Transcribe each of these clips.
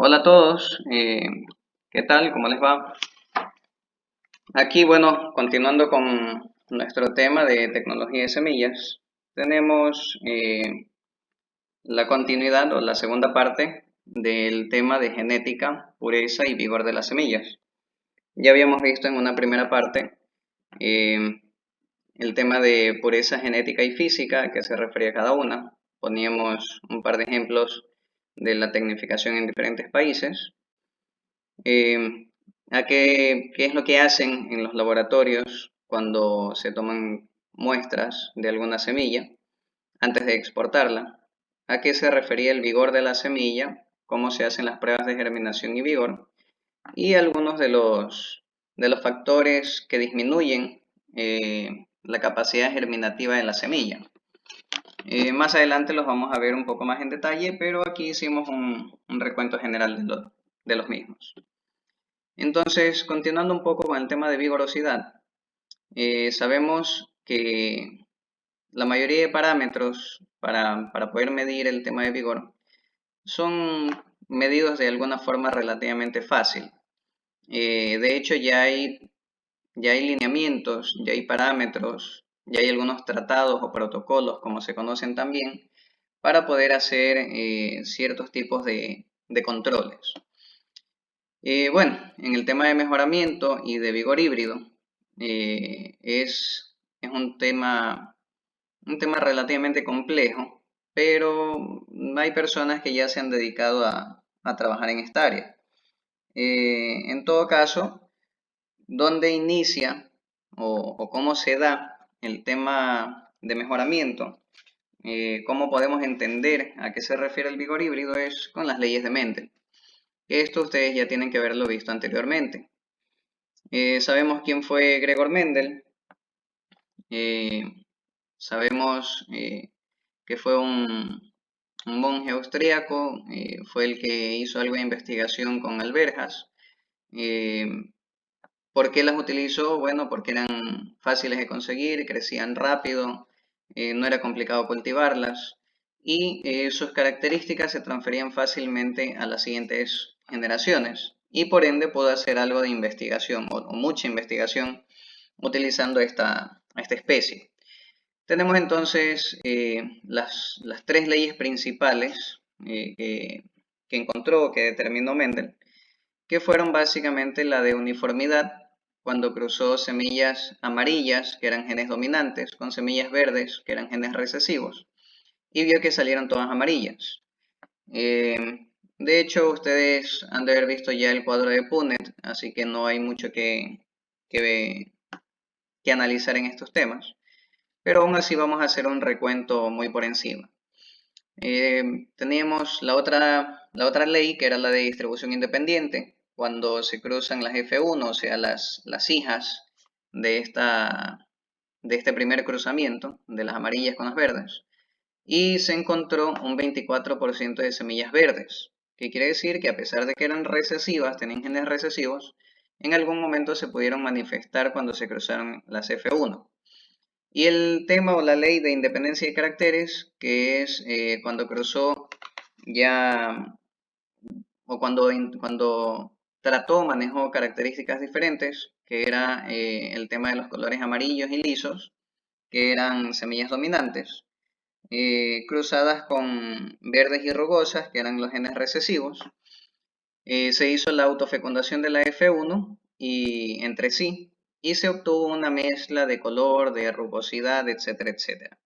Hola a todos, ¿qué tal? ¿Cómo les va? Aquí, bueno, continuando con nuestro tema de tecnología de semillas, tenemos la continuidad o la segunda parte del tema de genética, pureza y vigor de las semillas. Ya habíamos visto en una primera parte eh, el tema de pureza genética y física, a que se refería a cada una. Poníamos un par de ejemplos de la tecnificación en diferentes países. A qué es lo que hacen en los laboratorios cuando se toman muestras de alguna semilla antes de exportarla, a qué se refería el vigor de la semilla, cómo se hacen las pruebas de germinación y vigor, y algunos de los factores que disminuyen la capacidad germinativa de la semilla. Más adelante los vamos a ver un poco más en detalle, pero aquí hicimos un recuento general de los mismos. Entonces, continuando un poco con el tema de vigorosidad, sabemos que la mayoría de parámetros para poder medir el tema de vigor son medidos de alguna forma relativamente fácil. De hecho, ya hay lineamientos, ya hay parámetros, ya hay algunos tratados o protocolos, como se conocen también, para poder hacer ciertos tipos de controles. Bueno, en el tema de mejoramiento y de vigor híbrido, es un tema relativamente complejo, pero hay personas que ya se han dedicado a trabajar en esta área. En todo caso, ¿dónde inicia o cómo se da el tema de mejoramiento? ¿Cómo podemos entender a qué se refiere el vigor híbrido? Es con las leyes de Mendel. Esto ustedes ya tienen que haberlo visto anteriormente. Sabemos quién fue Gregor Mendel. Eh, sabemos que fue un monje austríaco. Fue el que hizo algo de investigación con alberjas. Eh, ¿Por qué las utilizó? Bueno, porque eran fáciles de conseguir, crecían rápido, no era complicado cultivarlas y sus características se transferían fácilmente a las siguientes generaciones y por ende pudo hacer algo de investigación o mucha investigación utilizando esta especie. Tenemos entonces las tres leyes principales que encontró, que determinó Mendel, que fueron básicamente la de uniformidad, cuando cruzó semillas amarillas, que eran genes dominantes, con semillas verdes, que eran genes recesivos, y vio que salieron todas amarillas. De hecho, ustedes han de haber visto ya el cuadro de Punnett, así que no hay mucho que, que analizar en estos temas, pero aún así vamos a hacer un recuento muy por encima. Teníamos la otra ley, que era la de distribución independiente, cuando se cruzan las F1, o sea, las hijas de, de este primer cruzamiento, de las amarillas con las verdes, y se encontró un 24% de semillas verdes, que quiere decir que a pesar de que eran recesivas, tenían genes recesivos, en algún momento se pudieron manifestar cuando se cruzaron las F1. Y el tema o la ley de independencia de caracteres, que es cuando cruzó ya, o cuando trató, manejó características diferentes, que era el tema de los colores amarillos y lisos, que eran semillas dominantes, cruzadas con verdes y rugosas, que eran los genes recesivos. Se hizo la autofecundación de la F1 y entre sí, y se obtuvo una mezcla de color, de rugosidad, etcétera, etcétera.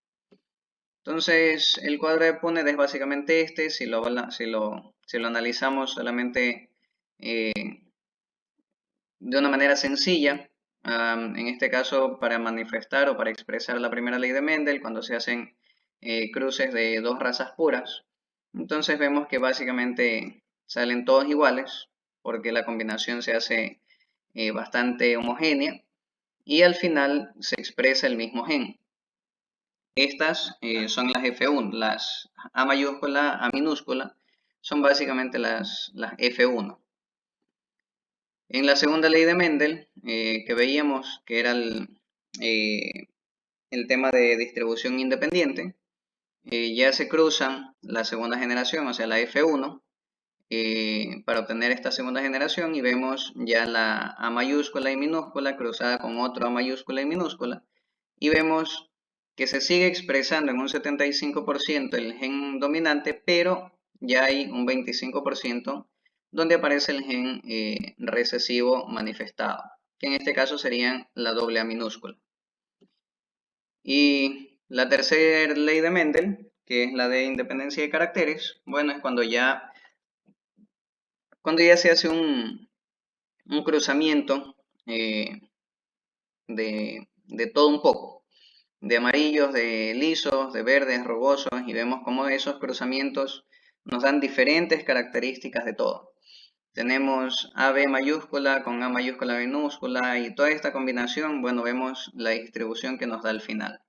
Entonces, el cuadro de Punnett es básicamente este. Si lo analizamos solamente eh, de una manera sencilla, en este caso para manifestar o para expresar la primera ley de Mendel, cuando se hacen cruces de dos razas puras, entonces vemos que básicamente salen todos iguales, porque la combinación se hace bastante homogénea y al final se expresa el mismo gen. Estas son las F1, las A mayúscula, A minúscula, son básicamente las F1. En la segunda ley de Mendel, que veíamos que era el tema de distribución independiente, ya se cruzan la segunda generación, o sea, la F1, para obtener esta segunda generación y vemos ya la A mayúscula y minúscula cruzada con otro A mayúscula y minúscula y vemos que se sigue expresando en un 75% el gen dominante, pero ya hay un 25% donde aparece el gen recesivo manifestado, que en este caso serían la doble A minúscula. Y la tercera ley de Mendel, que es la de independencia de caracteres, bueno, es cuando ya se hace un cruzamiento de todo un poco, de amarillos, de lisos, de verdes, rugosos, y vemos cómo esos cruzamientos nos dan diferentes características de todo. Tenemos AB mayúscula con A mayúscula minúscula y toda esta combinación, bueno, vemos la distribución que nos da al final.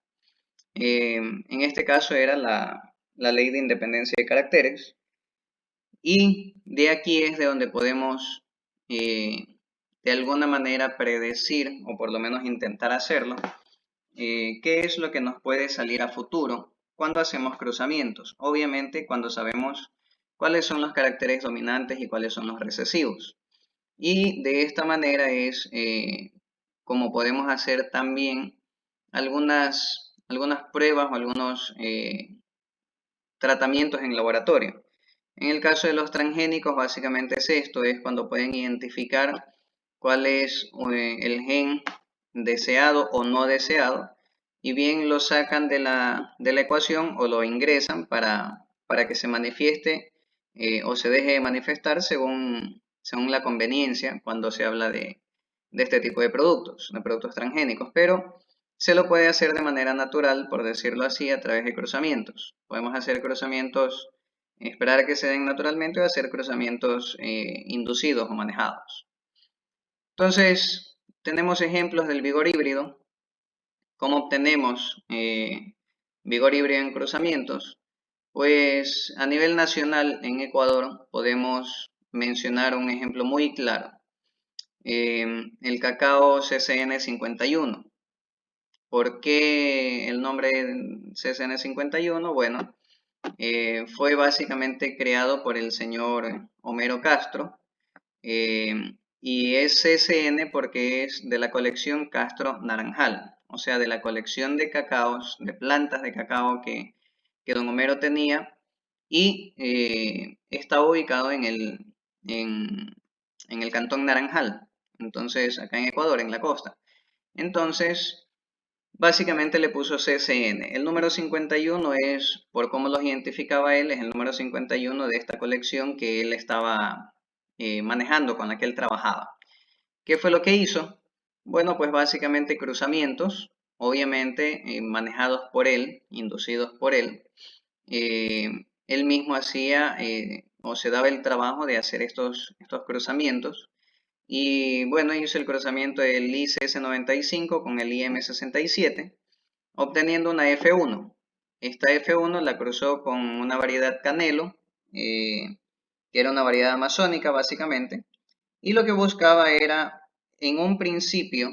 En este caso era la ley de independencia de caracteres. Y de aquí es de donde podemos de alguna manera predecir, o por lo menos intentar hacerlo, qué es lo que nos puede salir a futuro cuando hacemos cruzamientos. Obviamente cuando sabemos cuáles son los caracteres dominantes y cuáles son los recesivos. Y de esta manera es como podemos hacer también algunas pruebas o algunos tratamientos en laboratorio. En el caso de los transgénicos, básicamente es esto, es cuando pueden identificar cuál es el gen deseado o no deseado, y bien lo sacan de la ecuación o lo ingresan para que se manifieste o se deje de manifestar según la conveniencia cuando se habla de este tipo de productos transgénicos, pero se lo puede hacer de manera natural, por decirlo así, a través de cruzamientos. Podemos hacer cruzamientos, esperar a que se den naturalmente, o hacer cruzamientos inducidos o manejados. Entonces, tenemos ejemplos del vigor híbrido. ¿Cómo obtenemos vigor híbrido en cruzamientos? Pues a nivel nacional en Ecuador podemos mencionar un ejemplo muy claro. El cacao CCN 51. ¿Por qué el nombre CCN 51? Bueno, fue básicamente creado por el señor Homero Castro, y es CCN porque es de la colección Castro Naranjal, o sea, de la colección de cacaos, de plantas de cacao que don Homero tenía, y está ubicado en el cantón Naranjal, entonces acá en Ecuador, en la costa. Entonces, básicamente le puso CCN. El número 51 es, por cómo los identificaba él, es el número 51 de esta colección que él estaba manejando, con la que él trabajaba. ¿Qué fue lo que hizo? Bueno, pues básicamente cruzamientos, obviamente manejados por él, inducidos por él. Él mismo hacía o se daba el trabajo de hacer estos cruzamientos. Y bueno, hizo el cruzamiento del ICS95 con el IM67, obteniendo una F1. Esta F1 la cruzó con una variedad Canelo, que era una variedad amazónica básicamente, y lo que buscaba era, en un principio,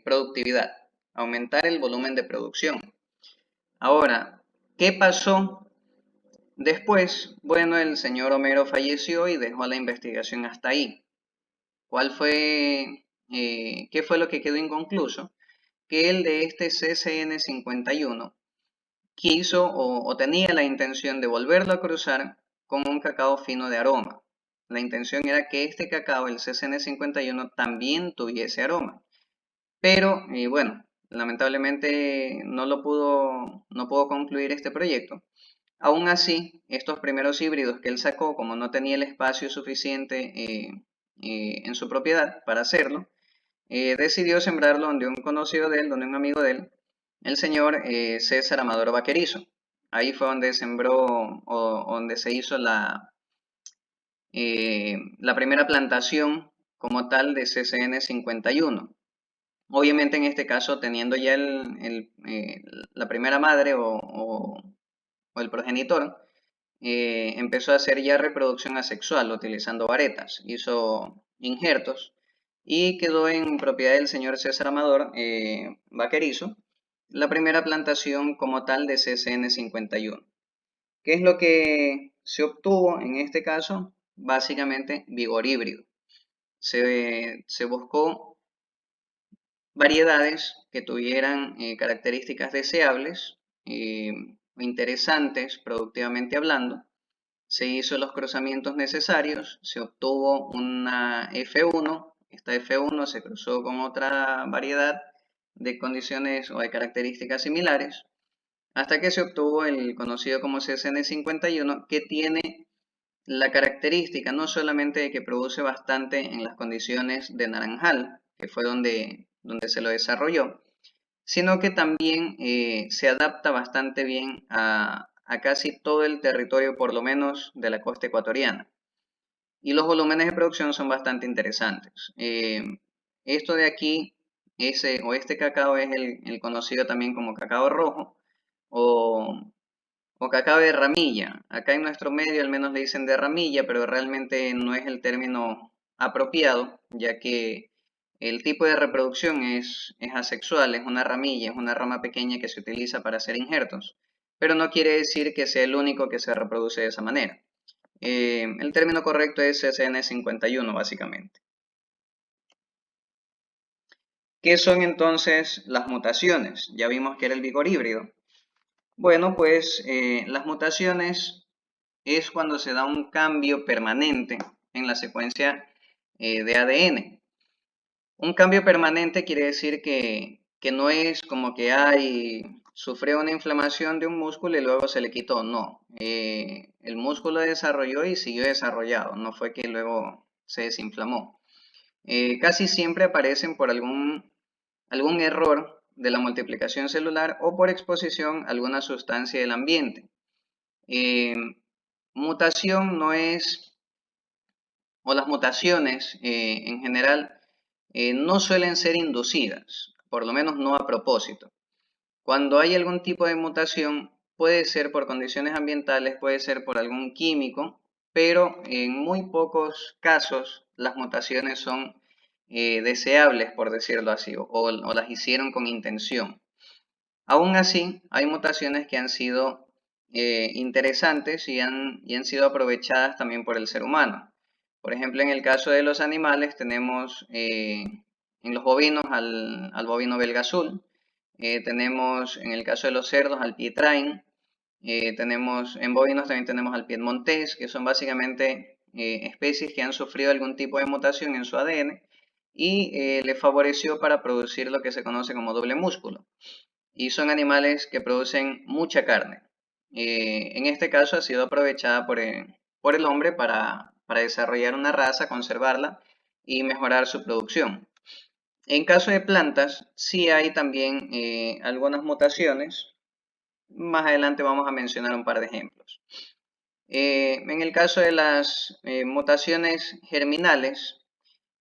productividad, aumentar el volumen de producción. Ahora, ¿qué pasó después? Bueno, el señor Homero falleció y dejó la investigación hasta ahí. ¿Qué fue lo que quedó inconcluso? Que el de este CCN 51 quiso o tenía la intención de volverlo a cruzar con un cacao fino de aroma. La intención era que este cacao, el CCN 51, también tuviese aroma. Pero, bueno, lamentablemente no pudo concluir este proyecto. Aún así, estos primeros híbridos que él sacó, como no tenía el espacio suficiente en su propiedad para hacerlo, decidió sembrarlo donde un conocido de él, donde un amigo de él, el señor César Amador Vaquerizo. Ahí fue donde sembró o donde se hizo la primera plantación como tal de CCN 51. Obviamente en este caso teniendo ya la primera madre o el progenitor, empezó a hacer ya reproducción asexual utilizando varetas, hizo injertos y quedó en propiedad del señor César Amador Vaquerizo la primera plantación como tal de CCN 51. ¿Qué es lo que se obtuvo en este caso básicamente vigor híbrido. Se buscó variedades que tuvieran características deseables o interesantes productivamente hablando. Se hizo los cruzamientos necesarios, se obtuvo una F1, esta F1 se cruzó con otra variedad de condiciones o de características similares, hasta que se obtuvo el conocido como CSN51, que tiene la característica no solamente de que produce bastante en las condiciones de naranjal, que fue donde se lo desarrolló, sino que también se adapta bastante bien a casi todo el territorio, por lo menos de la costa ecuatoriana. Y los volúmenes de producción son bastante interesantes. Esto de aquí, este cacao es el conocido también como cacao rojo o, o cacao de ramilla. Acá en nuestro medio al menos le dicen de ramilla, pero realmente no es el término apropiado, ya que el tipo de reproducción es asexual, es una ramilla, es una rama pequeña que se utiliza para hacer injertos, pero no quiere decir que sea el único que se reproduce de esa manera. El término correcto es CCN51 básicamente. ¿Qué son entonces las mutaciones? Ya vimos que era el vigor híbrido. Bueno, pues las mutaciones es cuando se da un cambio permanente en la secuencia de ADN. Un cambio permanente quiere decir que no es como que sufrió una inflamación de un músculo y luego se le quitó. No, el músculo desarrolló y siguió desarrollado, no fue que luego se desinflamó. Casi siempre aparecen por algún error de la multiplicación celular o por exposición a alguna sustancia del ambiente. Eh, Mutación no es, o las mutaciones en general, no suelen ser inducidas, por lo menos no a propósito. Cuando hay algún tipo de mutación, puede ser por condiciones ambientales, puede ser por algún químico, pero en muy pocos casos las mutaciones son deseables, por decirlo así, o las hicieron con intención. Aún así, hay mutaciones que han sido interesantes y han sido aprovechadas también por el ser humano. Por ejemplo, en el caso de los animales tenemos en los bovinos al bovino belga azul, tenemos en el caso de los cerdos al pietrain, en bovinos también tenemos al piedmontés, que son básicamente especies que han sufrido algún tipo de mutación en su ADN y le favoreció para producir lo que se conoce como doble músculo. Y son animales que producen mucha carne. En este caso ha sido aprovechada por el hombre para desarrollar una raza, conservarla y mejorar su producción. En caso de plantas, sí hay también algunas mutaciones. Más adelante vamos a mencionar un par de ejemplos. En el caso de las mutaciones germinales,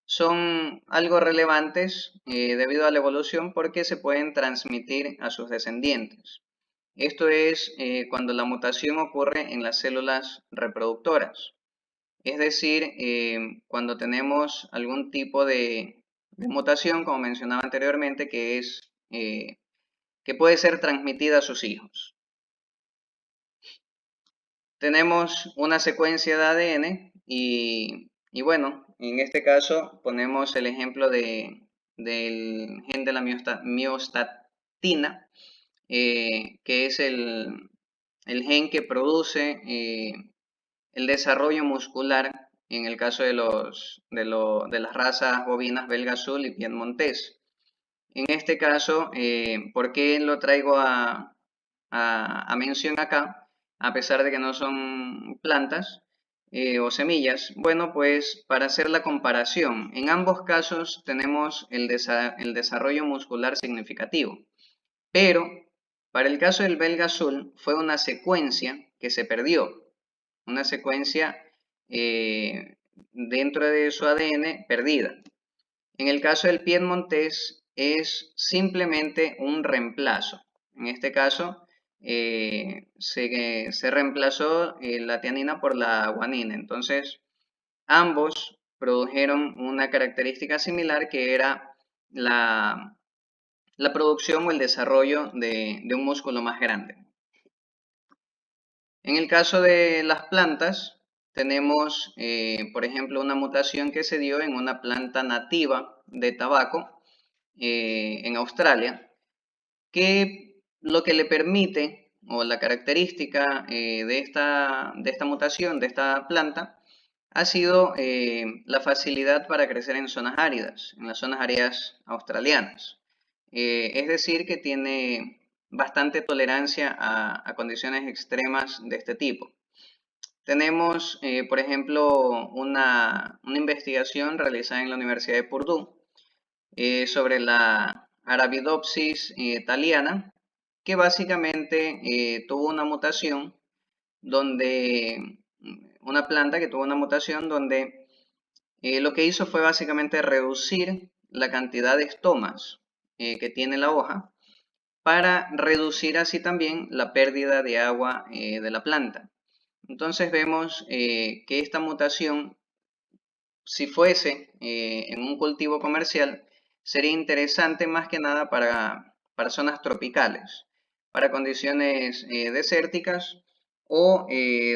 son algo relevantes debido a la evolución porque se pueden transmitir a sus descendientes. Esto es cuando la mutación ocurre en las células reproductoras. Es decir, cuando tenemos algún tipo de mutación, como mencionaba anteriormente, que puede ser transmitida a sus hijos. Tenemos una secuencia de ADN y bueno, en este caso ponemos el ejemplo del gen de la miostatina, que es el gen que produce el desarrollo muscular en el caso de las razas bovinas belga azul y piedmontés. En este caso, ¿por qué lo traigo a mención acá? A pesar de que no son plantas o semillas. Bueno, pues para hacer la comparación, en ambos casos tenemos el desarrollo muscular significativo, pero para el caso del belga azul fue una secuencia que se perdió, una secuencia dentro de su ADN perdida. En el caso del piedmontés es simplemente un reemplazo. En este caso se reemplazó la tianina por la guanina. Entonces ambos produjeron una característica similar que era la producción o el desarrollo de un músculo más grande. En el caso de las plantas, tenemos, por ejemplo, una mutación que se dio en una planta nativa de tabaco en Australia, que lo que le permite, o la característica de esta mutación, de esta planta, ha sido la facilidad para crecer en zonas áridas, en las zonas áridas australianas. Es decir, que tiene bastante tolerancia a condiciones extremas de este tipo. Tenemos, por ejemplo, una investigación realizada en la Universidad de Purdue sobre la Arabidopsis thaliana, que básicamente tuvo una mutación donde, una planta que tuvo una mutación donde lo que hizo fue básicamente reducir la cantidad de estomas que tiene la hoja para reducir así también la pérdida de agua de la planta. Entonces vemos que esta mutación, si fuese en un cultivo comercial, sería interesante más que nada para zonas tropicales, para condiciones desérticas o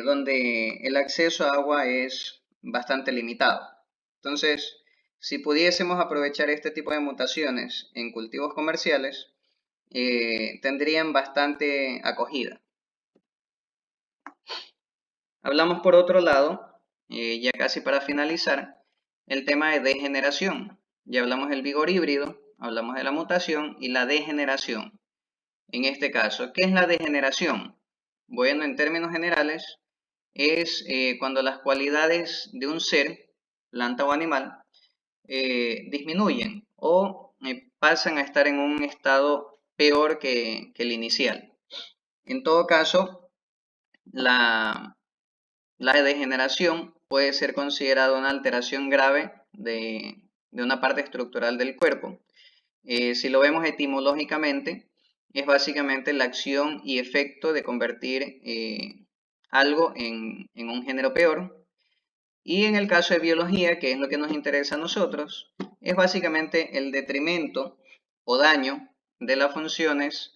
donde el acceso a agua es bastante limitado. Entonces, si pudiésemos aprovechar este tipo de mutaciones en cultivos comerciales, tendrían bastante acogida. Hablamos por otro lado, ya casi para finalizar, el tema de degeneración. Ya hablamos del vigor híbrido, hablamos de la mutación y la degeneración. En este caso, ¿qué es la degeneración? Bueno, en términos generales, es cuando las cualidades de un ser, planta o animal, disminuyen o pasan a estar en un estado peor que el inicial. En todo caso, la, la degeneración puede ser considerada una alteración grave de una parte estructural del cuerpo. Si lo vemos etimológicamente, es básicamente la acción y efecto de convertir algo en un género peor. Y en el caso de biología, que es lo que nos interesa a nosotros, es básicamente el detrimento o daño de las funciones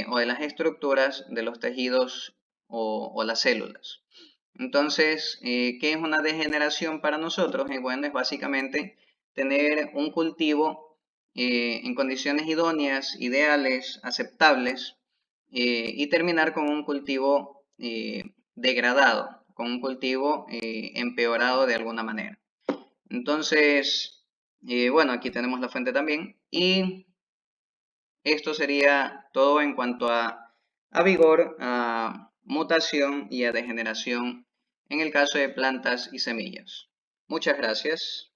o de las estructuras de los tejidos o las células. Entonces, ¿qué es una degeneración para nosotros? Bueno, es básicamente tener un cultivo en condiciones idóneas, ideales, aceptables, y terminar con un cultivo degradado, con un cultivo empeorado de alguna manera. Entonces, bueno, aquí tenemos la fuente también, y esto sería todo en cuanto a vigor, a mutación y a degeneración en el caso de plantas y semillas. Muchas gracias.